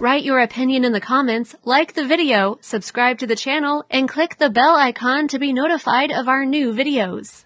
Write your opinion in the comments, like the video, subscribe to the channel, and click the bell icon to be notified of our new videos.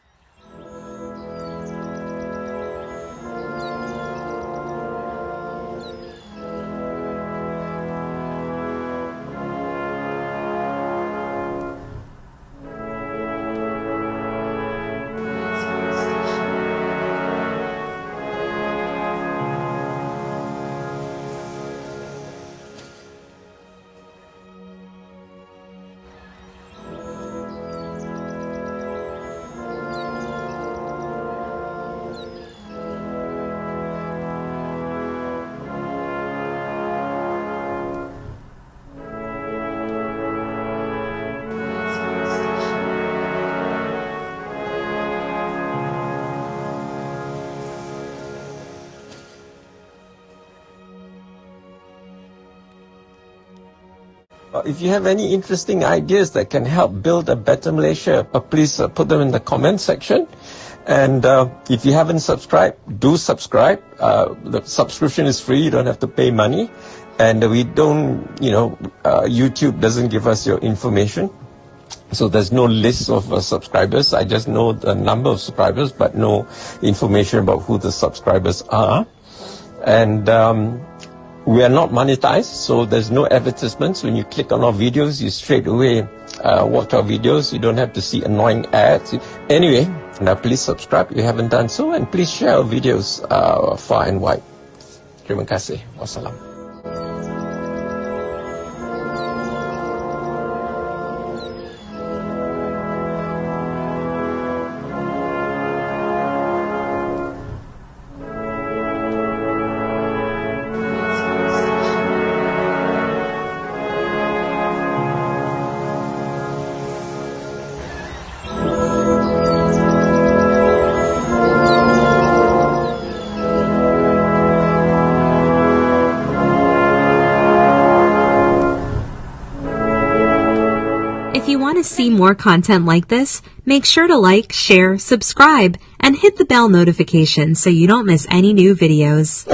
If you have any interesting ideas that can help build a better Malaysia, please put them in the comment section. And if you haven't subscribed, do subscribe. The subscription is free. You don't have to pay money. And we don't, YouTube doesn't give us your information. So there's no list of subscribers. I just know the number of subscribers, but no information about who the subscribers are. And we are not monetized, so there's no advertisements. When you click on our videos, you straight away watch our videos. You don't have to see annoying ads. Anyway, now please subscribe if you haven't done so, and please share our videos far and wide. Terima kasih. Wassalam. If you want to see more content like this, make sure to like, share, subscribe, and hit the bell notification so you don't miss any new videos.